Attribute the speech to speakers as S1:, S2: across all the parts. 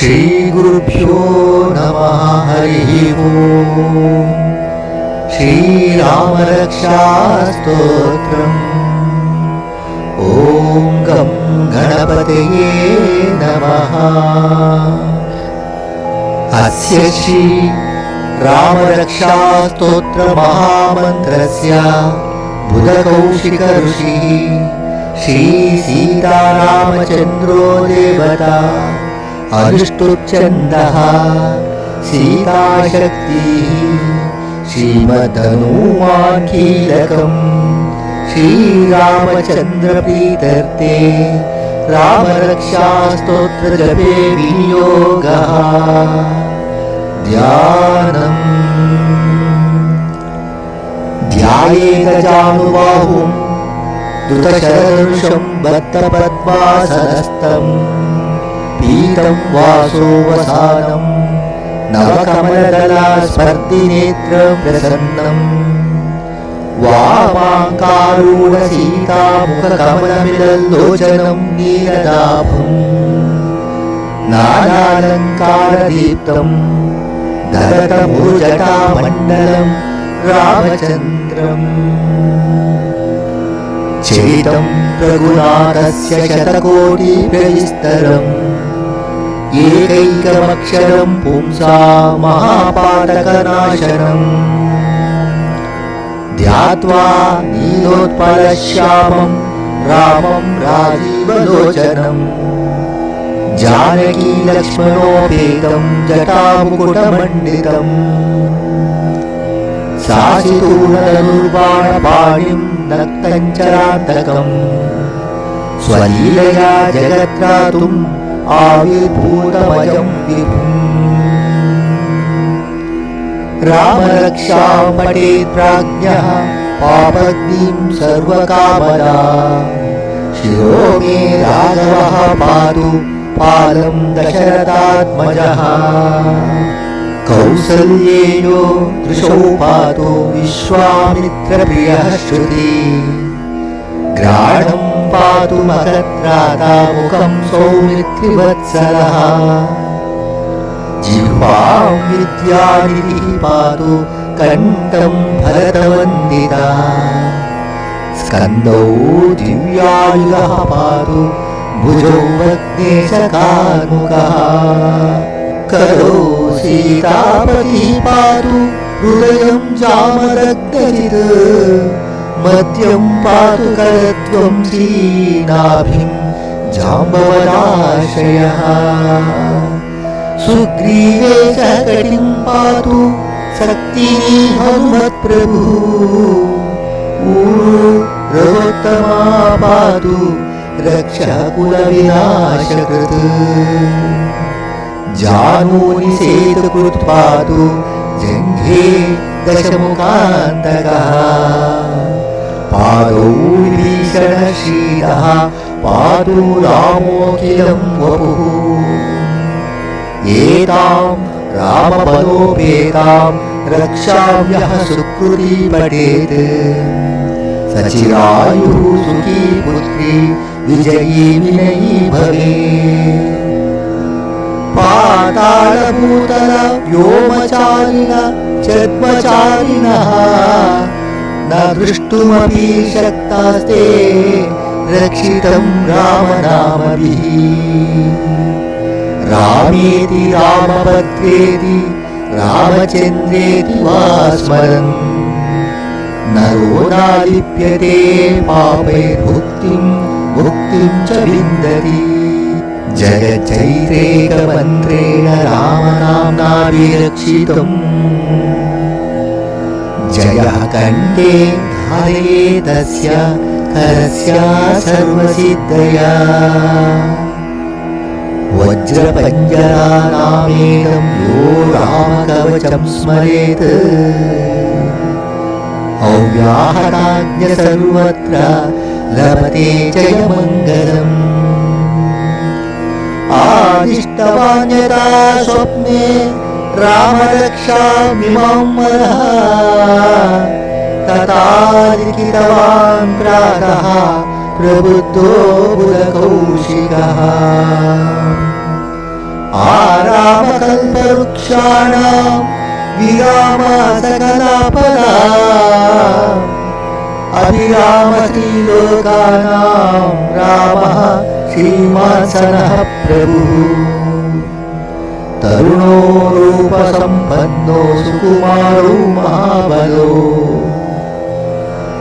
S1: श्रीगुरुभ्यो नमः। हरिः ओम्। श्रीरामरक्षास्तोत्रम्। ॐ गं गणपतये नमः। अस्य श्री रामरक्षास्तोत्रमहामन्त्रस्य बुधकौशिक ऋषिः श्री सीतारामचन्द्रो देवता अनुष्टुप्छन्दः सीताशक्तिः श्रीमदनुमान्कीलकम् श्रीरामचन्द्रप्रीत्यर्थे रामरक्षास्तोत्रजपे विनियोगः। ध्यानम्। ध्यायेतजानुबाहुं धृतशरदृशं बद्धपद्मासनस्थम् पीतं वासोवसानं नवकमलदलास्पर्धिनेत्रं प्रसन्नम् वामाङ्कारूढसीतामुखकमलमिलल्लोचनं नीलदाभम् नानालङ्कारदीप्तं धरतमुरुजटामण्डलं रामचन्द्रम् चरितं रघुनाथस्य शतकोटिप्रविस्तरम् एकैकमक्षरं पुंसां महापातकनाशनम् ध्यात्वा नीलोत्पलश्यामं रामं राजीवलोचनम् जानकी लक्ष्मणोपेतं जटामुकुटमण्डितम् सासितूणधनुर्बाणपाणिं नक्तञ्चरान्तकम् स्वलीलया जगत्रातुम् आविर्भूतमजं विभुम् रामरक्षां पठेत् प्राज्ञः पापग्निं सर्वकामदा शिरो मे राघवः पातु पालं दशरथात्मजः कौसल्येयो दृशौ पातु विश्वामित्रप्रियः श्रुति ग्राणं पातु मगत्राता मुखं सौमित्रिवत्सलः जिह्वां विद्यानिधिः पातु कण्ठं भरतवन्दिता स्कन्दौ दिव्यायुधः पातु भुजौ वग्नेशकार्मुकः करो सीतापतिः पातु हृदयं जामदग्धजित् मध्यं पातु करत्वं श्रीनाभिं जाम्बवदाश्रयः सुग्रीवे च कटिं पातु शक्तिः हनुमत्प्रभुः रघोत्तमा पातु रक्षकुलविनाशकृत् जानूनि सेतुकृत् पातु जङ्घे दशमुखान्तकः पादौ विभीषणशीलः पातु रामोऽखिलं वपुः एतां रामबलोपेतां रक्षां यः सुकृती पठेत् सचिरायुः सुखी पुत्री विजयी विनयी भवेत् पातालभूतल व्योमचारिणः छद्मचारिणः न द्रष्टुमपि शक्तास्ते रक्षितं रामनामभिः रामेति रामभद्रेति रामचन्द्रेति वा स्मरन् नरो नालिप्यते पापैर्भुक्तिं मुक्तिं च विन्दति जगच्चैत्रैकमन्त्रेण रामनाम्नाभिरक्षितम् जयः कण्ठे धारयेतस्य करस्य सर्वसिद्धया वज्रपञ्जरानामेदं यो रामकवचं स्मरेत् अव्याहताज्ञ सर्वत्र लभते जयमङ्गलम् आदिष्टवान्यता स्वप्ने रामरक्षामिमां मनः तथा लिखितवान् प्रातः प्रबुद्धो बुधकौशिकः आरामकल्पवृक्षाणां विरामा सकलापदा अभिरामश्रीलोकानां रामः श्रीमात्सनः प्रभुः तरुणो रूपसम्पन्नो सुकुमारो महाबलो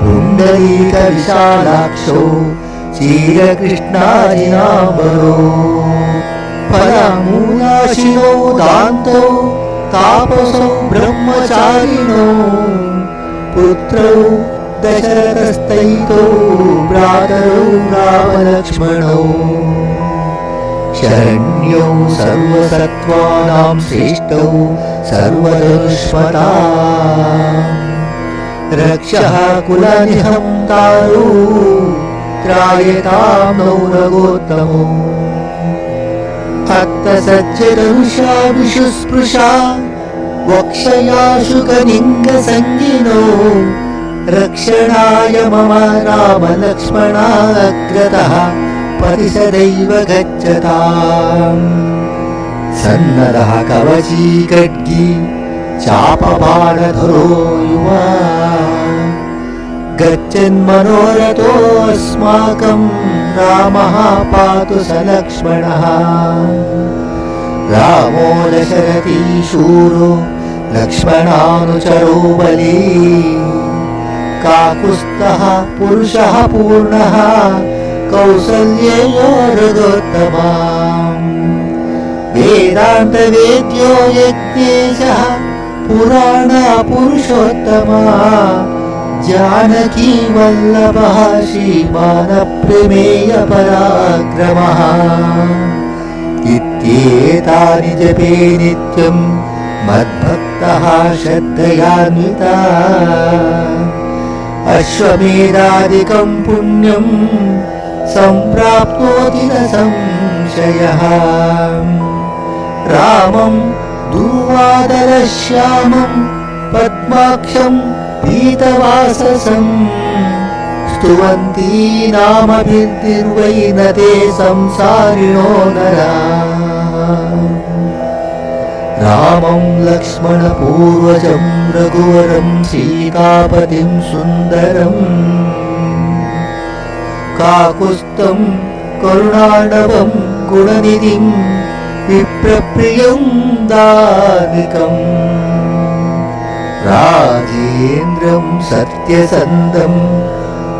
S1: पुण्डरीकविशालाक्षो क्षीरकृष्णाजिनाम्बरो फलमूलाशिनो दान्तो तापसो ब्रह्मचारिणो पुत्रौ दशरथस्तैतो भ्रातरौ रामलक्ष्मणौ शरण्यौ सर्वसत्त्वानां श्रेष्ठौ सर्वधनुष्मता रक्षः कुलनिहन्तारो त्रायतां नौरगोत्तमो हस्तसज्जधनुषा विशुस्पृशा वक्षया शुकलिङ्गसंज्ञिनो रक्षणाय मम रामलक्ष्मणाग्रतः परिसदैव गच्छताम् सन्नदः कवची खड्गी चापबाणधरो युवा गच्छन्मनोरथोऽस्माकं रामः पातु स लक्ष्मणः रामो दशरथी शूरो लक्ष्मणानुचरो बली काकुत्स्थः पुरुषः पूर्णः कौसल्येयो हृदोत्तमा वेदान्तवेद्यो यज्ञेशः पुराणपुरुषोत्तमा जानकी वल्लभः श्रीमानप्रमेयपराक्रमः इत्येतानि जपे नित्यं मद्भक्तः श्रद्धयान्विता अश्वमेधादिकं पुण्यं सम्प्राप्नोति न संशयः रामं दुर्वादरश्यामं पद्माक्षं पीतवाससं स्तुवन्ती नामभिर्दिर्वै न ते संसारिणो नरा रामं लक्ष्मणपूर्वजं रघुवरं सीतापतिं सुन्दरम् काकुत्स्थं करुणार्णवं गुणनिधिं विप्रप्रियं दार्मिकम् राजेन्द्रं सत्यसन्धं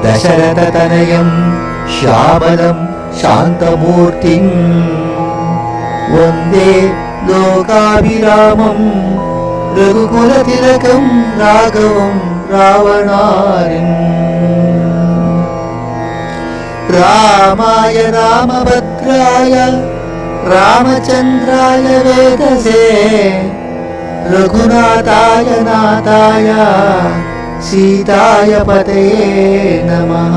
S1: दशरथतनयं श्यामलं शान्तमूर्तिं वन्दे लोकाभिरामं रघुकुलतिलकं राघवं रावणारिम् रामाय रामभद्राय रामचन्द्राय वेदसे रघुनाथाय नाथाय सीताय पतये नमः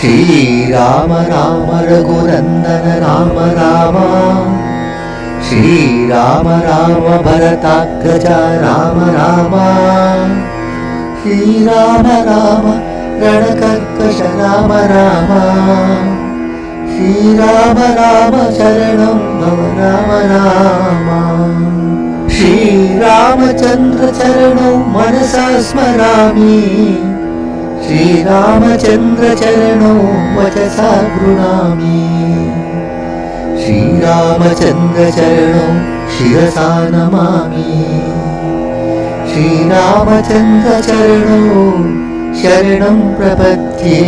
S1: श्रीराम राम रघुनन्दन राम राम श्रीराम राम भरताग्रज राम राम श्रीराम राम रणकर्कश राम राम श्रीराम राम शरणं भव राम राम श्रीरामचन्द्र चरणौ मनसा स्मरामि श्रीरामचन्द्र चरणौ वचसा गृह्णामि श्रीरामचन्द्र चरणौ शिरसा नमामि श्रीरामचन्द्र चरणौ शरणं प्रपद्ये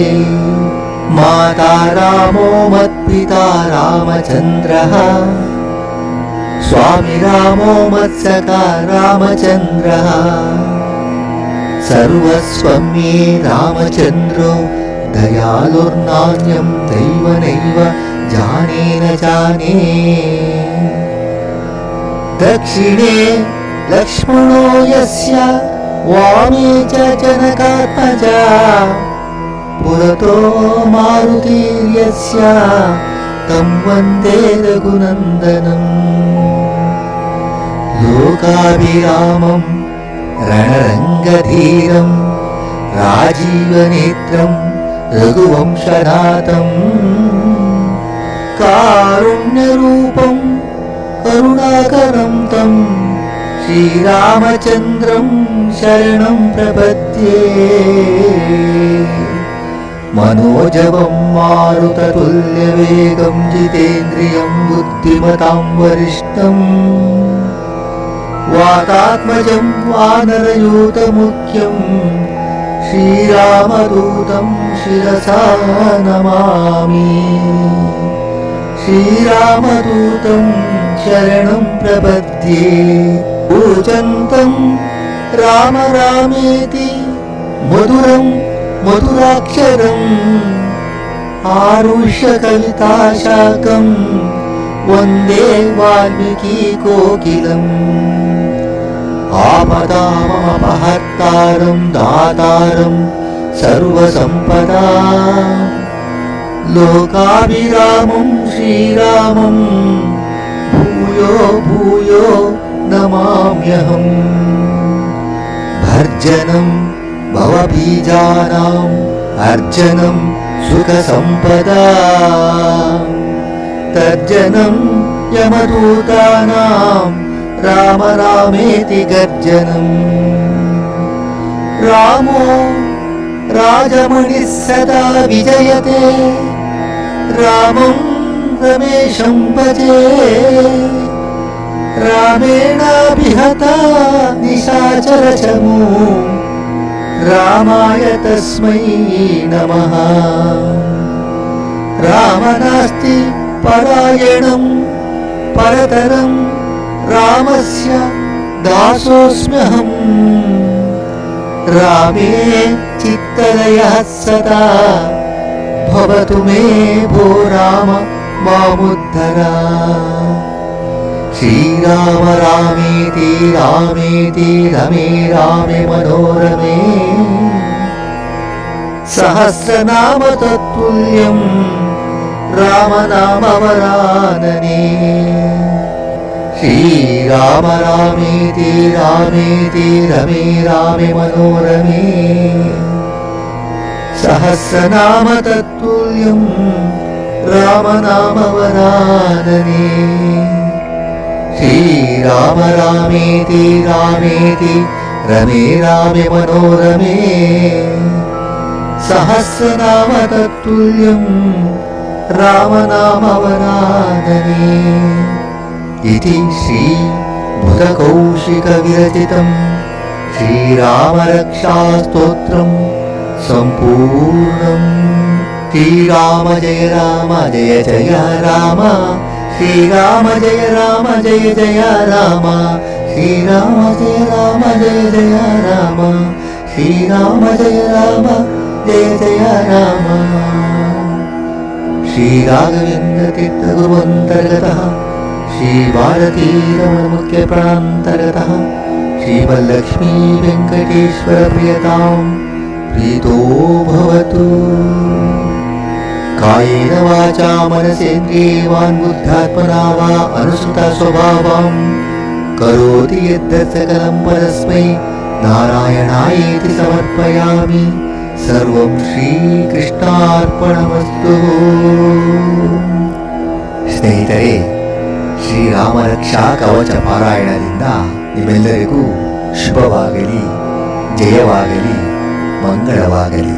S1: माता रामो मत्पिता रामचन्द्रः स्वामी रामो मत्सखा रामचन्द्रः सर्वस्वं मे रामचन्द्रो दयालुर्नान्यं दैवनैव जाने न जाने दक्षिणे लक्ष्मणो यस्य वामे च जनकात्मजा पुरतो मारुतिर्यस्य तं वन्दे रघुनन्दनम् लोकाभिरामं रणरङ्गधीरं राजीवनेत्रं रघुवंशनाथं कारुण्यरूपं करुणाकरं तं श्रीरामचन्द्रं शरणं प्रपद्ये। मनोजवं मारुततुल्यवेगं जितेन्द्रियं बुद्धिमतां वरिष्ठं वातात्मजं वानरयूतमुख्यं श्रीरामदूतं शिरसा नमामि। श्रीरामदूतं शरणं प्रपद्ये। पूजन्तं राम रामेति मधुरं मधुराक्षरम् आरुह्य कविताशाकं वन्दे वाल्मीकिकोकिलम्। आपदामपहर्तारं दातारं सर्वसम्पदा लोकाभिरामं श्रीरामं भूयो भूयो नमाम्यहम्। भर्जनं भवबीजानाम् अर्जनं सुखसम्पदा तर्जनं यमदूतानां राम रामेति गर्जनम्। रामो राजमणिः सदा विजयते रामं रमेशं भजे। रामेणाभिहता निशाचरचमू रामाय तस्मै नमः। राम नास्ति परायणं परतरं रामस्य दासोऽस्म्यहम्। रामे चित्तलयः सदा भवतु मे भो राम मामुद्धर। श्रीराम रामेति रामेति रमे रामे मनोरमे सहस्रनाम तत्तुल्यं रामनामवरानने। श्रीराम रामेति रामेति रमे रामे मनोरमे सहस्रनाम तत्तुल्यं रामनामवरानने। श्रीराम रामेति रामेति रमे रामे मनोरमे सहस्रनाम तत्तुल्यं रामनामवरानने। इति श्री बुधकौशिकविरचितं श्रीरामरक्षास्तोत्रं सम्पूर्णम्। श्रीराम जय जय राम श्रीराम जय जय राम श्रीराम जय जय राम श्रीराम जय जय राम। श्रीराघवेन्द्र तीर्थगुरुवन्तर्गतः श्रीभारतीरमणमुख्यप्रान्तर्गतः श्रीवरलक्ष्मी वेङ्कटेश्वर प्रियतां प्रीतो भवतु। कायेन वाचा मनसेन्द्रियेण बुद्ध्यात्मना वा अनुसृता स्वभावं करोति यद्यत् सकलं परस्मै नारायणायेति समर्पयामि। सर्वं ಶ್ರೀಕೃಷ್ಣಾರ್ಪಣಮಸ್ತು। ಸ್ನೇಹಿತರೆ, ಶ್ರೀರಾಮರಕ್ಷಾ ಕವಚ ಪಾರಾಯಣದಿಂದ ನಿಮ್ಮೆಲ್ಲರಿಗೂ ಶುಭವಾಗಲಿ, ಜಯವಾಗಲಿ, ಮಂಗಳವಾಗಲಿ.